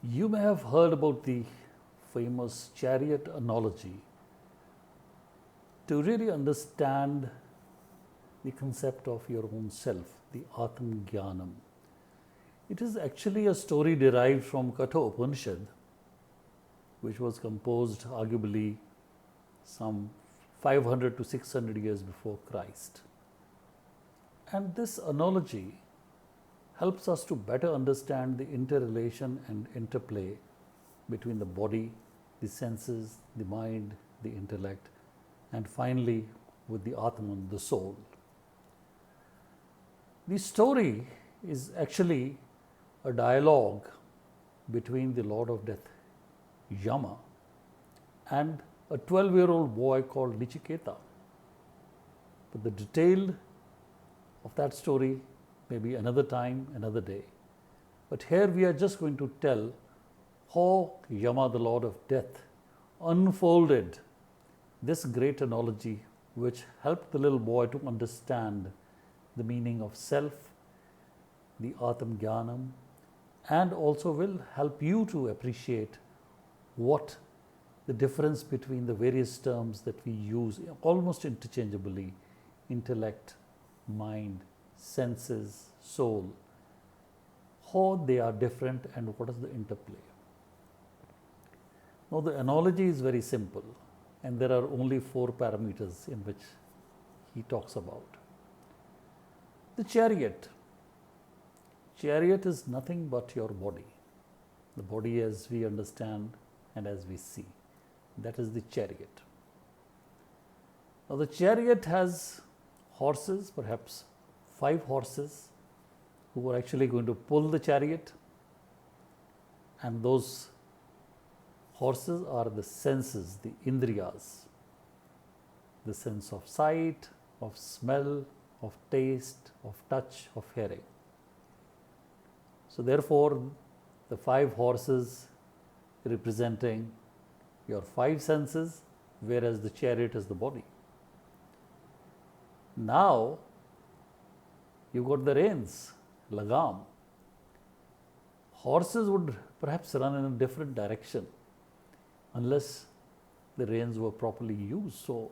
You may have heard about the famous Chariot Analogy. To really understand the concept of your own self, the Atman Jnanam, it is actually a story derived from Kathopanishad, which was composed arguably some 500 to 600 years before Christ. And this analogy helps us to better understand the interrelation and interplay between the body, the senses, the mind, the intellect, and finally with the Atman, the soul. The story is actually a dialogue between the Lord of Death, Yama, and a 12-year-old boy called Nichiketa. But the detail of that story may be another time, another day. But here we are just going to tell how Yama, the Lord of Death, unfolded this great analogy which helped the little boy to understand the meaning of self, the Atman Jnanam, and also will help you to appreciate what the difference between the various terms that we use almost interchangeably, intellect, mind, senses, soul, how they are different and what is the interplay. Now the analogy is very simple and there are only 4 parameters in which he talks about. The chariot. Chariot is nothing but your body. The body as we understand and as we see. That is the chariot. Now the chariot has horses, perhaps 5 horses who are actually going to pull the chariot, and those horses are the senses, the indriyas, the sense of sight, of smell, of taste, of touch, of hearing. So therefore the 5 horses representing your 5 senses, whereas the chariot is the body. Now you got the reins, lagam. Horses would perhaps run in a different direction unless the reins were properly used. So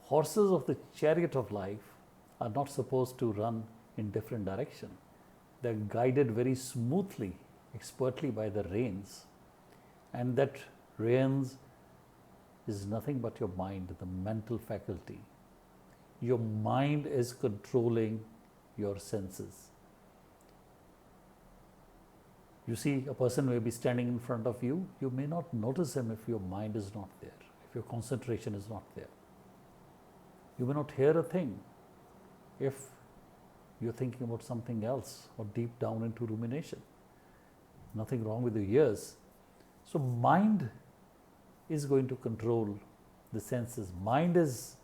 horses of the chariot of life are not supposed to run in different direction. They are guided very smoothly, expertly by the reins, and that reins is nothing but your mind, the mental faculty. Your mind is controlling your senses. You see, a person may be standing in front of you, you may not notice him if your mind is not there, if your concentration is not there. You may not hear a thing if you're thinking about something else or deep down into rumination. Nothing wrong with your ears. So mind is going to control the senses. Mind is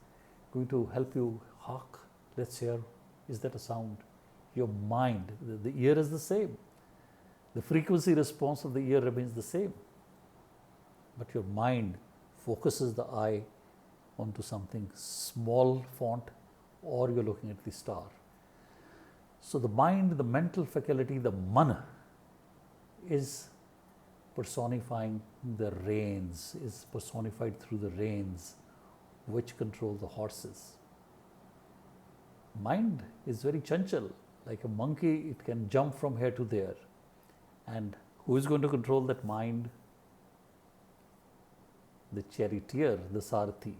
going to help you, hark, let's hear, is that a sound? Your mind, the ear is the same. The frequency response of the ear remains the same. But your mind focuses the eye onto something small font, or you're looking at the star. So the mind, the mental faculty, the mana, is personifying the reins, is personified through the reins which control the horses. Mind is very chanchal, like a monkey, it can jump from here to there. And who is going to control that mind? The charioteer, the sarathi.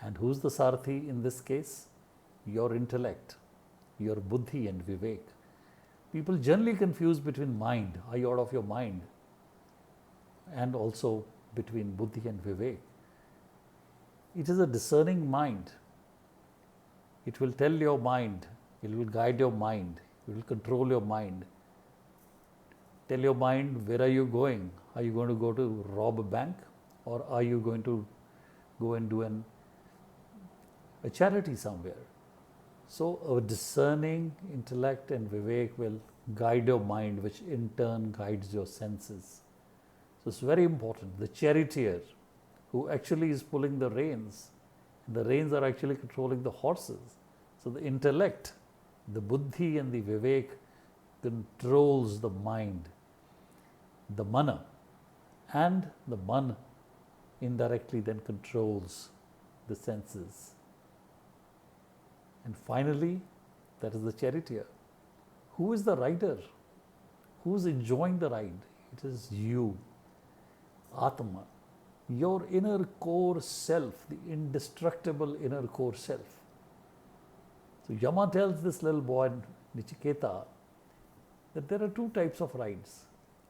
And who's the sarathi in this case? Your intellect, your Budhi and Vivek. People generally confuse between mind, are you out of your mind? And also between Budhi and Vivek. It is a discerning mind. It will tell your mind, it will guide your mind, it will control your mind. Tell your mind, where are you going? Are you going to go to rob a bank? Or are you going to go and do a charity somewhere? So a discerning intellect and Vivek will guide your mind, which in turn guides your senses. So it's very important. The charioteer, who actually is pulling the reins, and the reins are actually controlling the horses. So the intellect, the Budhi and the Vivek controls the mind. the mana, and the man indirectly then controls the senses. And finally, that is the charioteer. Who is the rider? Who is enjoying the ride? It is you, Atman, your inner core self, the indestructible inner core self. So Yama tells this little boy, Nichiketa, that there are two types of rides.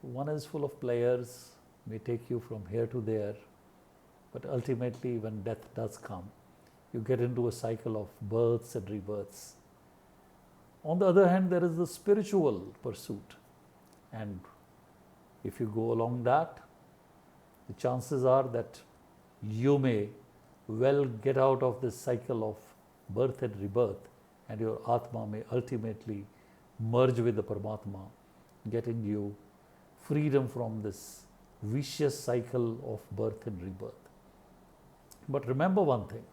One is full of players, may take you from here to there, but ultimately when death does come, you get into a cycle of births and rebirths. On the other hand, there is the spiritual pursuit, and if you go along that, the chances are that you may well get out of this cycle of birth and rebirth, and your Atma may ultimately merge with the Paramatma, getting you freedom from this vicious cycle of birth and rebirth. But remember one thing,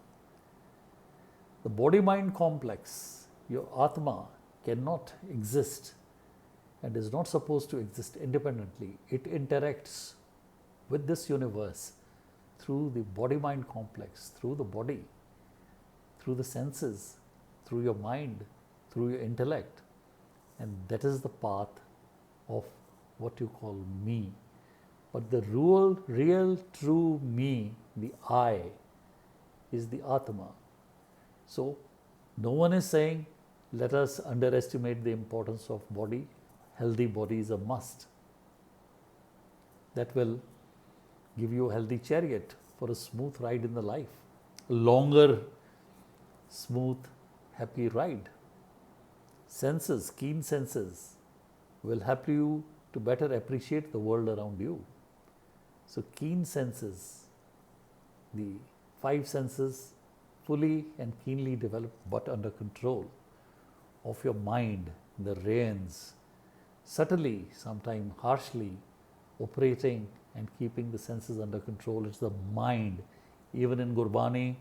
the body-mind complex, your Atma, cannot exist and is not supposed to exist independently. It interacts with this universe through the body-mind complex, through the body, through the senses, through your mind, through your intellect. And that is the path of what you call me. But the real true me, the I, is the Atma. So no one is saying, let us underestimate the importance of body. Healthy body is a must. That will give you a healthy chariot for a smooth ride in the life. A longer, smooth, happy ride. Senses, keen senses, will help you to better appreciate the world around you. So keen senses, the 5 senses, fully and keenly developed but under control of your mind, the reins, subtly, sometimes harshly operating and keeping the senses under control. It's the mind. Even in Gurbani,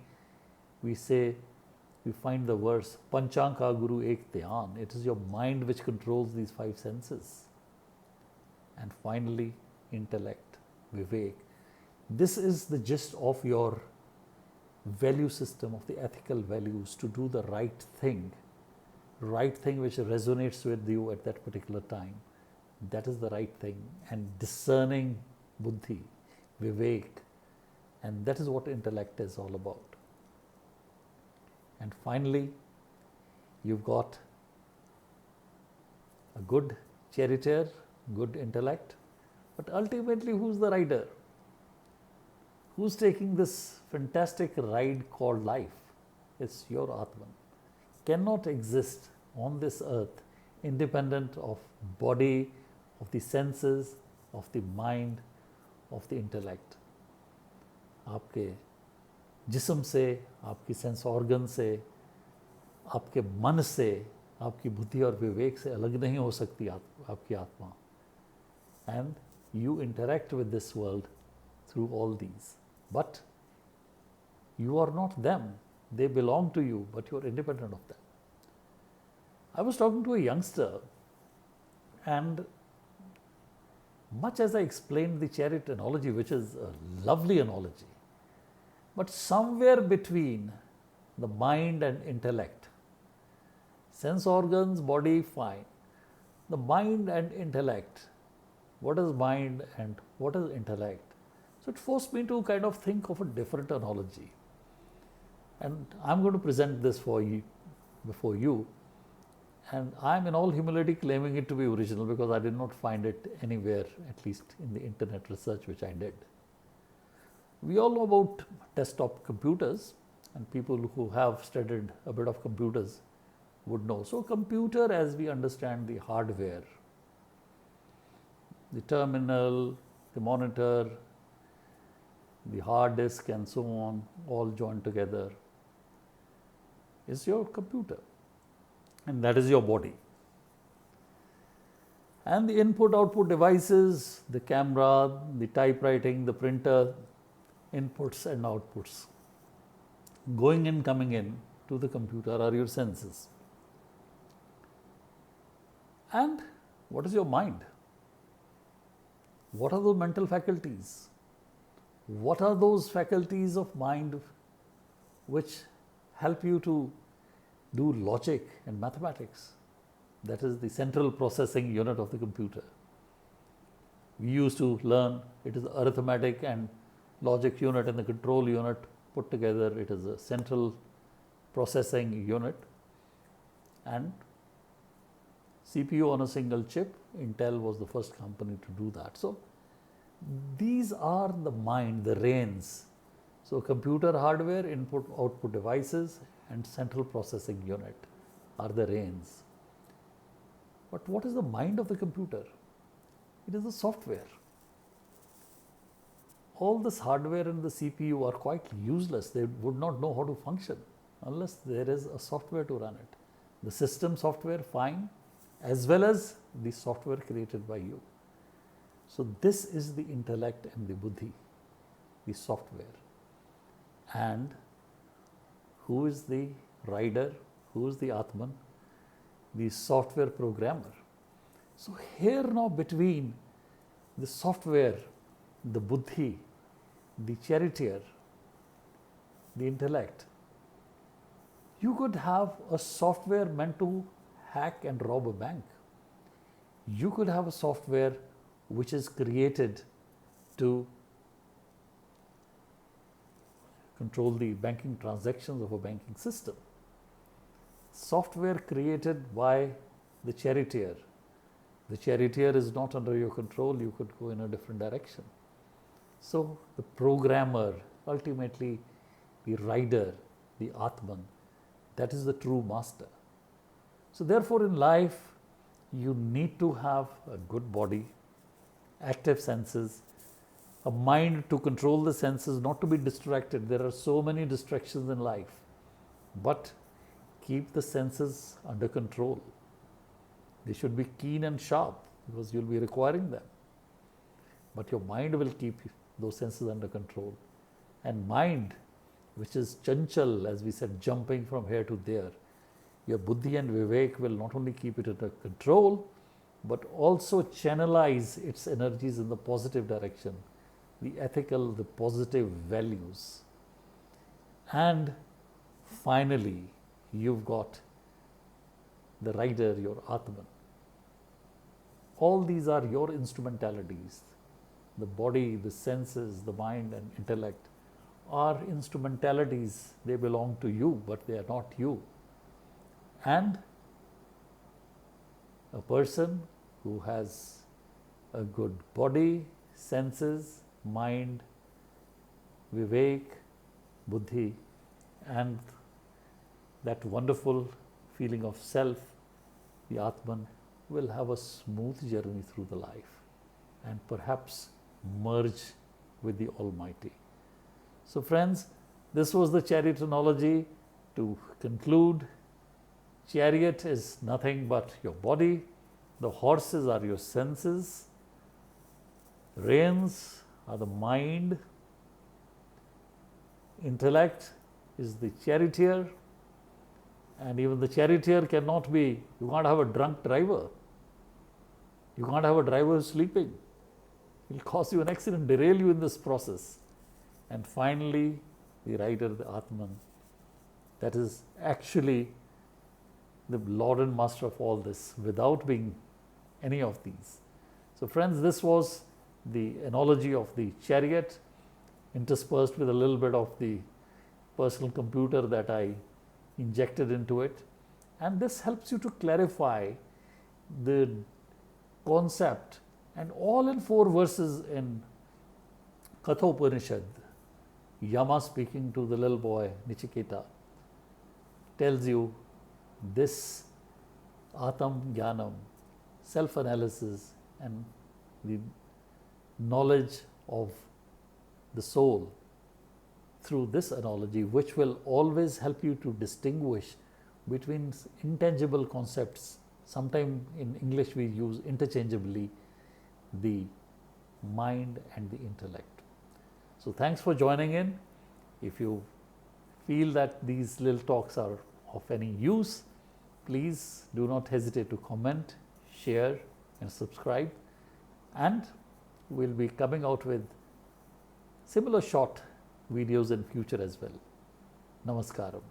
we find the verse, Panchanka Guru Ek Dhyan. It is your mind which controls these 5 senses. And finally, intellect, Vivek. This is the gist of your value system, of the ethical values, to do the right thing which resonates with you at that particular time. That is the right thing. And discerning Budhi, Vivek, and that is what intellect is all about. And finally, you've got a good charioteer, good intellect, but ultimately who's the rider? Who's taking this fantastic ride called life? It's your Atman. Cannot exist on this earth independent of body, of the senses, of the mind, of the intellect. आपके जिस्म से, आपकी sense organ से, आपके मन से, आपकी बुद्धि और विवेक से अलग नहीं हो सकती आपकी आत्मा. And you interact with this world through all these. But you are not them. They belong to you, but you are independent of them. I was talking to a youngster, and much as I explained the chariot analogy, which is a lovely analogy, but somewhere between the mind and intellect, sense organs, body, fine. The mind and intellect, what is mind and what is intellect? So it forced me to kind of think of a different analogy. And I'm going to present this for you, before you. And I'm in all humility claiming it to be original because I did not find it anywhere, at least in the internet research which I did. We all know about desktop computers, and people who have studied a bit of computers would know. So computer, as we understand the hardware, the terminal, the monitor, the hard disk and so on, all joined together, is your computer. And that is your body. And the input-output devices, the camera, the typewriting, the printer, inputs and outputs, going in, coming in to the computer are your senses. And what is your mind? What are the mental faculties? What are those faculties of mind which help you to do logic and mathematics? That is the central processing unit of the computer. We used to learn it is arithmetic and logic unit and the control unit put together. It is a central processing unit, and CPU on a single chip. Intel was the first company to do that. So these are the mind, the reins. So computer hardware, input output devices, and central processing unit are the reins. But what is the mind of the computer? It is the software. All this hardware and the CPU are quite useless. They would not know how to function unless there is a software to run it. The system software, fine, as well as the software created by you. So this is the intellect and the buddhi, the software. And who is the rider? Who is the Atman? The software programmer. So here now between the software, the buddhi, the charioteer, the intellect, you could have a software meant to hack and rob a bank. You could have a software which is created to control the banking transactions of a banking system. Software created by the charioteer. The charioteer is not under your control, you could go in a different direction. So the programmer, ultimately the rider, the Atman, that is the true master. So therefore in life, you need to have a good body, active senses, a mind to control the senses, not to be distracted. There are so many distractions in life, but keep the senses under control. They should be keen and sharp because you'll be requiring them. But your mind will keep those senses under control. And mind, which is chanchal, as we said, jumping from here to there, your Budhi and Vivek will not only keep it under control, but also channelize its energies in the positive direction, the ethical, the positive values. And finally, you've got the rider, your Atman. All these are your instrumentalities. The body, the senses, the mind and intellect are instrumentalities. They belong to you, but they are not you. And a person who has a good body, senses, mind, Vivek, Budhi, and that wonderful feeling of self, the Atman, will have a smooth journey through the life and perhaps merge with the Almighty. So friends, this was the Chariot Analogy. To conclude, chariot is nothing but your body, the horses are your senses, reins are the mind, intellect is the charioteer, and even the charioteer cannot be, you can't have a drunk driver, you can't have a driver who's sleeping. It will cause you an accident, derail you in this process. And finally, the rider, the Atman, that is actually the Lord and Master of all this without being any of these. So friends, this was the analogy of the chariot interspersed with a little bit of the personal computer that I injected into it. And this helps you to clarify the concept, and all in 4 verses in Kathopanishad, Yama speaking to the little boy Nichiketa tells you this Atam Jnanam, self-analysis and the knowledge of the soul through this analogy, which will always help you to distinguish between intangible concepts. Sometimes in English we use interchangeably the mind and the intellect. So thanks for joining in. If you feel that these little talks are of any use, please do not hesitate to comment, share and subscribe. And we'll be coming out with similar short videos in future as well. Namaskaram.